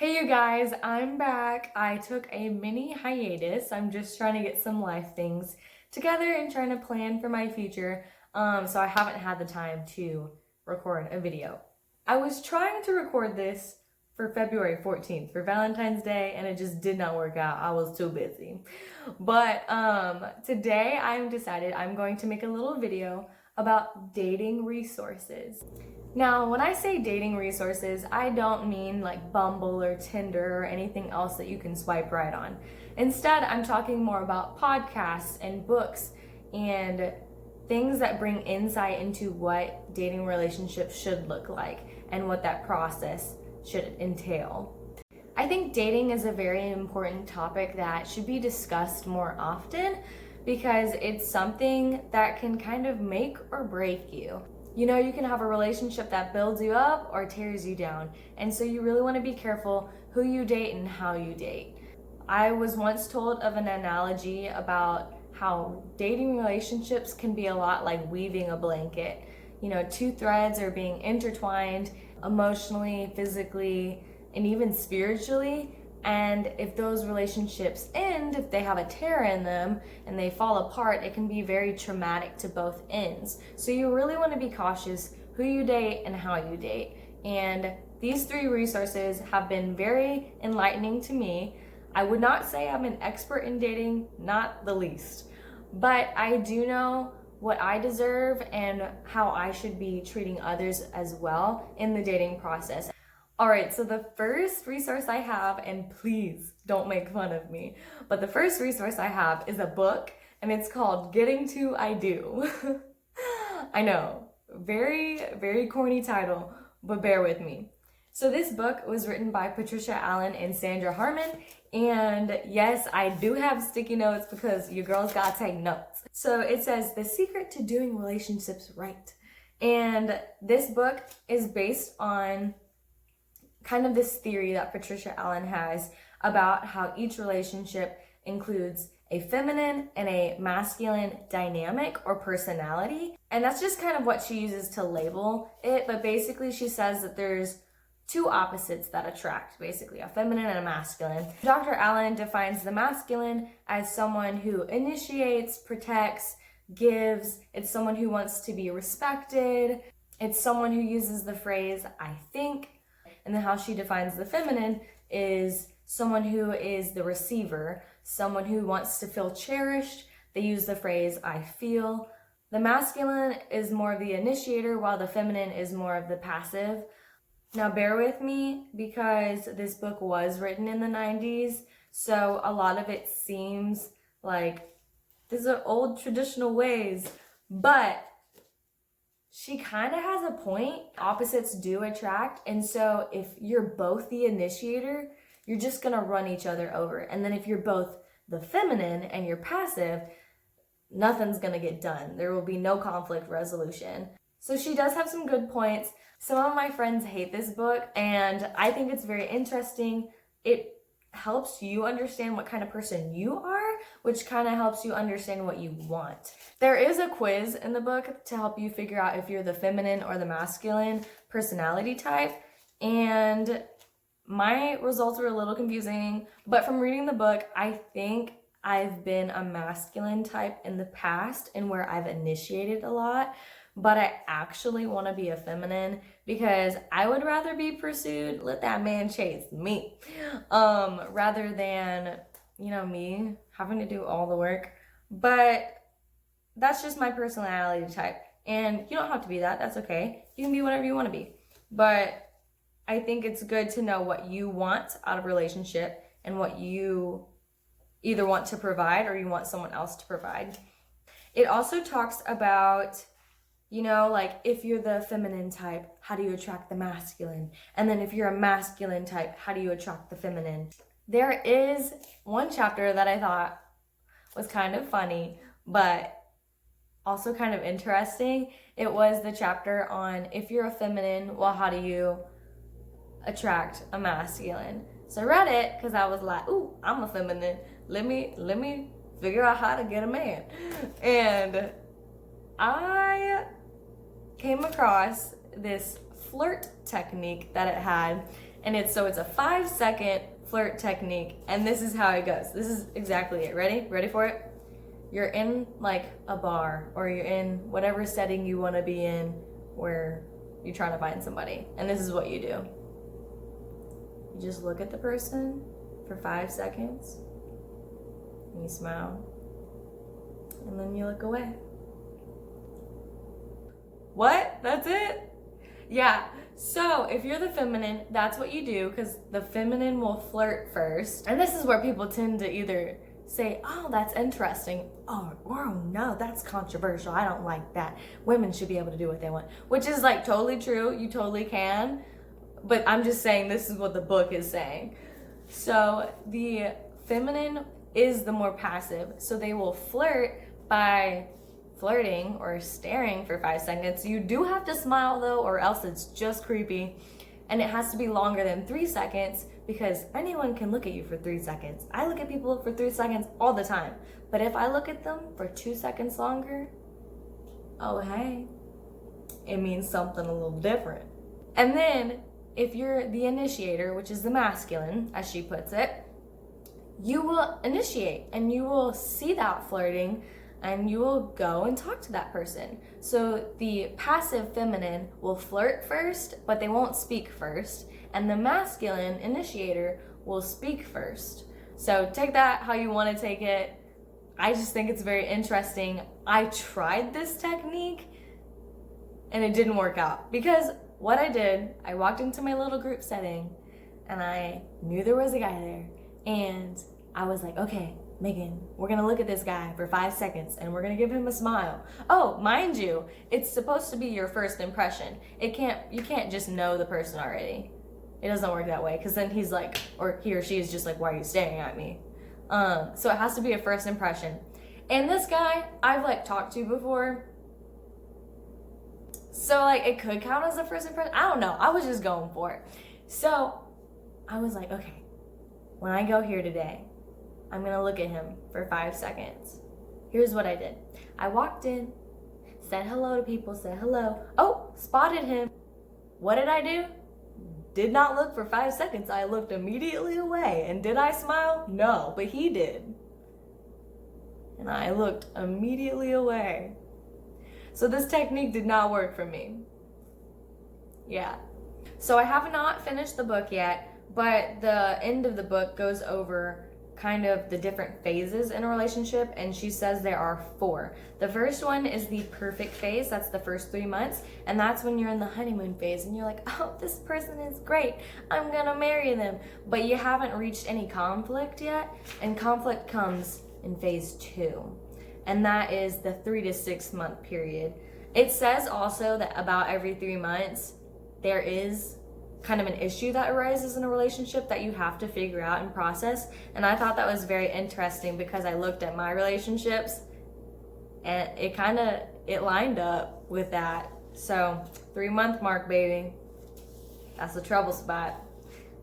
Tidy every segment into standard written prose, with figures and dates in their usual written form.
Hey you guys, I'm back. I took a mini hiatus. I'm just trying to get some life things together and trying to plan for my future. So I haven't had the time to record a video. I was trying to record this for February 14th for Valentine's Day and it just did not work out. I was too busy. But today I'm decided I'm going to make a little video about dating resources. Now, when I say dating resources, I don't mean like Bumble or Tinder or anything else that you can swipe right on. Instead, I'm talking more about podcasts and books and things that bring insight into what dating relationships should look like and what that process should entail. I think dating is a very important topic that should be discussed more often because it's something that can kind of make or break you. You know, you can have a relationship that builds you up or tears you down. And so you really want to be careful who you date and how you date. I was once told of an analogy about how dating relationships can be a lot like weaving a blanket. You know, two threads are being intertwined emotionally, physically, and even spiritually. And if those relationships end, if they have a tear in them and they fall apart, it can be very traumatic to both ends. So you really want to be cautious who you date and how you date. And these 3 resources have been very enlightening to me. I would not say I'm an expert in dating, not the least, but I do know what I deserve and how I should be treating others as well in the dating process. All right, so the first resource I have, and please don't make fun of me, but the first resource I have is a book, and it's called Getting to I Do. I know, very, very corny title, but bear with me. So this book was written by Patricia and Sandra Harmon, and yes, I do have sticky notes because you girls gotta take notes. So it says, The Secret to Doing Relationships Right. And this book is based on kind of this theory that Patricia has about how each relationship includes a feminine and a masculine dynamic or personality. And that's just kind of what she uses to label it. But basically she says that there's 2 opposites that attract, basically, a feminine and a masculine. Dr. Allen defines the masculine as someone who initiates, protects, gives. It's someone who wants to be respected. It's someone who uses the phrase, I think. And then how she defines the feminine is someone who is the receiver, someone who wants to feel cherished. They use the phrase, I feel. The masculine is more of the initiator, while the feminine is more of the passive. Now bear with me because this book was written in the 90s, so a lot of it seems like these are old traditional ways, but she kind of has a point. Opposites do attract, and so if you're both the initiator, you're just gonna run each other over. And then if you're both the feminine and you're passive, nothing's gonna get done. There will be no conflict resolution. So she does have some good points. Some of my friends hate this book, and I think it's very interesting. It helps you understand what kind of person you are, which kind of helps you understand what you want. There is a quiz in the book to help you figure out if you're the feminine or the masculine personality type, and my results were a little confusing, but from reading the book, I think I've been a masculine type in the past and where I've initiated a lot, but I actually want to be a feminine because I would rather be pursued, let that man chase me, rather than, you know, me having to do all the work. But that's just my personality type, and you don't have to be that. That's okay. You can be whatever you want to be. But I think it's good to know what you want out of a relationship and what you either want to provide or you want someone else to provide. It also talks about, you know, like if you're the feminine type, how do you attract the masculine? And then if you're a masculine type, how do you attract the feminine? There is one chapter that I thought was kind of funny, but also kind of interesting. It was the chapter on if you're a feminine, well, how do you attract a masculine? So I read it because I was like, ooh, I'm a feminine. Let me figure out how to get a man. And I came across this flirt technique that it had, And it's a 5-second flirt technique, and this is how it goes. This is exactly it. Ready for it? You're in like a bar, or you're in whatever setting you want to be in where you're trying to find somebody, and this is what you do. You just look at the person for 5 seconds, and you smile, and then you look away. What? That's it? Yeah. So if you're the feminine, that's what you do, because the feminine will flirt first. And this is where people tend to either say, oh, that's interesting, or oh no, that's controversial, I don't like that, women should be able to do what they want, which is like totally true, you totally can, but I'm just saying this is what the book is saying. So the feminine is the more passive, so they will flirt by flirting or staring for 5 seconds. You do have to smile though, or else it's just creepy, and it has to be longer than 3 seconds, because anyone can look at you for 3 seconds. I look at people for 3 seconds all the time, but if I look at them for 2 seconds longer, oh hey, it means something a little different. And then if you're the initiator, which is the masculine, as she puts it, you will initiate and you will see that flirting and you will go and talk to that person. So the passive feminine will flirt first, but they won't speak first. And the masculine initiator will speak first. So take that how you want to take it. I just think it's very interesting. I tried this technique and it didn't work out, because what I did, I walked into my little group setting and I knew there was a guy there, and I was like, okay, Megan, we're gonna look at this guy for 5 seconds and we're gonna give him a smile. Oh, mind you, it's supposed to be your first impression. You can't just know the person already. It doesn't work that way, because then he's like, or he or she is just like, why are you staring at me? So it has to be a first impression. And this guy, I've like talked to before, so like it could count as a first impression. I don't know, I was just going for it. So I was like, okay, when I go here today, I'm gonna look at him for 5 seconds. Here's what I did. I walked in, said hello to people, said hello. Oh, spotted him. What did I do? Did not look for 5 seconds. I looked immediately away. And did I smile? No, but he did. And I looked immediately away. So this technique did not work for me. Yeah. So I have not finished the book yet, but the end of the book goes over kind of the different phases in a relationship, and she says there are 4. The first one is the perfect phase. That's the first 3 months, and that's when you're in the honeymoon phase and you're like, oh, this person is great, I'm gonna marry them, but you haven't reached any conflict yet, and conflict comes in phase 2, and that is the 3 to 6 month period. It says also that about every 3 months there is kind of an issue that arises in a relationship that you have to figure out and process. And I thought that was very interesting, because I looked at my relationships and it lined up with that. So 3 month mark, baby, that's the trouble spot.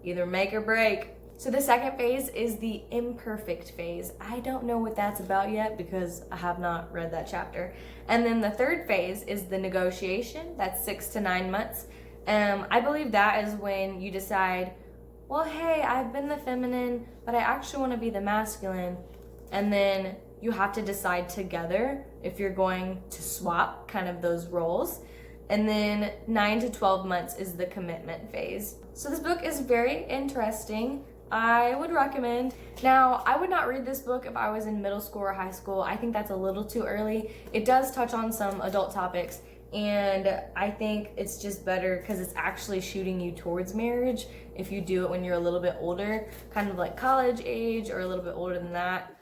Either make or break. So the second phase is the imperfect phase. I don't know what that's about yet, because I have not read that chapter. And then the third phase is the negotiation. That's 6 to 9 months. I believe that is when you decide, well, hey, I've been the feminine, but I actually want to be the masculine. And then you have to decide together if you're going to swap kind of those roles. And then 9 to 12 months is the commitment phase. So this book is very interesting. I would recommend. Now, I would not read this book if I was in middle school or high school. I think that's a little too early. It does touch on some adult topics, and I think it's just better because it's actually shooting you towards marriage if you do it when you're a little bit older, kind of like college age or a little bit older than that.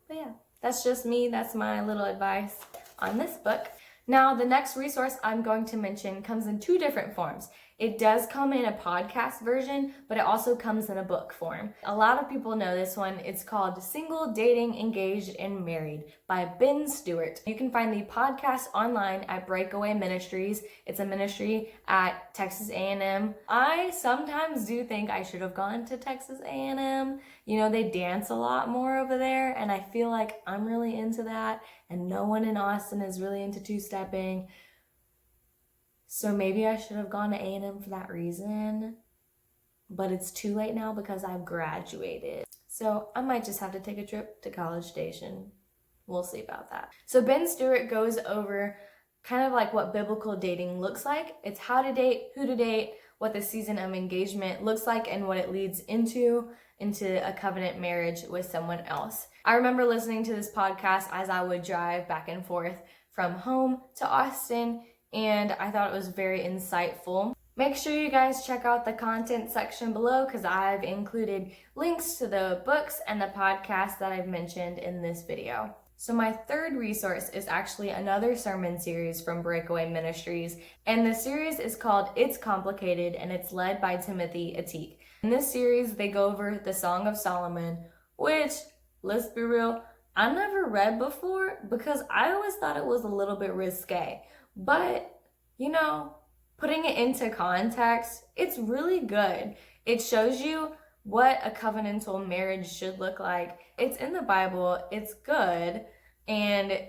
But yeah, that's just me. That's my little advice on this book. Now, the next resource I'm going to mention comes in 2 different forms. It does come in a podcast version, but it also comes in a book form. A lot of people know this one. It's called Single, Dating, Engaged, and Married by Ben Stewart. You can find the podcast online at Breakaway Ministries. It's a ministry at Texas A&M. I sometimes do think I should have gone to Texas A&M. You know, they dance a lot more over there, and I feel like I'm really into that, and no one in Austin is really into two-stepping. So maybe I should have gone to A&M for that reason. but it's too late now because I've graduated. So I might just have to take a trip to College Station. We'll see about that. So Ben Stewart goes over kind of like what biblical dating looks like. It's how to date, who to date, what the season of engagement looks like, and what it leads into a covenant marriage with someone else. I remember listening to this podcast as I would drive back and forth from home to Austin, and I thought it was very insightful. Make sure you guys check out the content section below because I've included links to the books and the podcasts that I've mentioned in this video. So my third resource is actually another sermon series from Breakaway Ministries, and the series is called It's Complicated, and it's led by Timothy Atik. In this series, they go over the Song of Solomon, which, let's be real, I never read before because I always thought it was a little bit risque. But, you know, putting it into context, it's really good. It shows you what a covenantal marriage should look like. It's in the Bible, it's good, and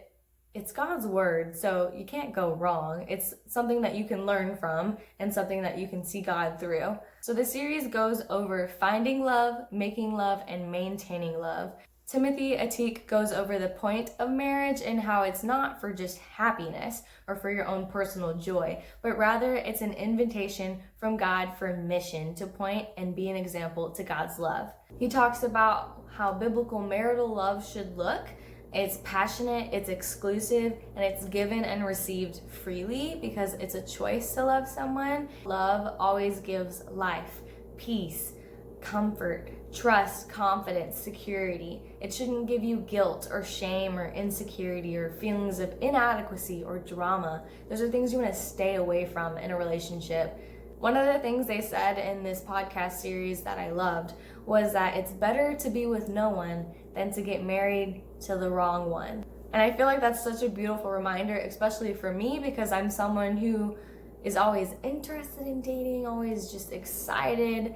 it's God's word, so you can't go wrong. It's something that you can learn from and something that you can see God through. So the series goes over finding love, making love, and maintaining love. Timothy Atik goes over the point of marriage and how it's not for just happiness or for your own personal joy, but rather it's an invitation from God for mission to point and be an example to God's love. He talks about how biblical marital love should look. It's passionate, it's exclusive, and it's given and received freely because it's a choice to love someone. Love always gives life, peace, comfort, trust, confidence, security. It shouldn't give you guilt or shame or insecurity or feelings of inadequacy or drama. Those are things you want to stay away from in a relationship. One of the things they said in this podcast series that I loved was that it's better to be with no one than to get married to the wrong one. And I feel like that's such a beautiful reminder, especially for me, because I'm someone who is always interested in dating, always just excited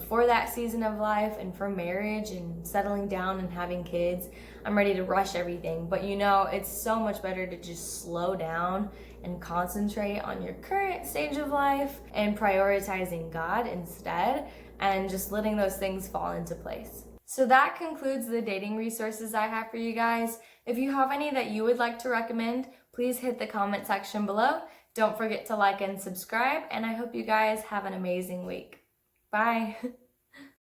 for that season of life and for marriage and settling down and having kids. I'm ready to rush everything, but you know, it's so much better to just slow down and concentrate on your current stage of life and prioritizing God instead and just letting those things fall into place. So that concludes the dating resources I have for you guys. If you have any that you would like to recommend, please hit the comment section below. Don't forget to like and subscribe, and I hope you guys have an amazing week. Bye.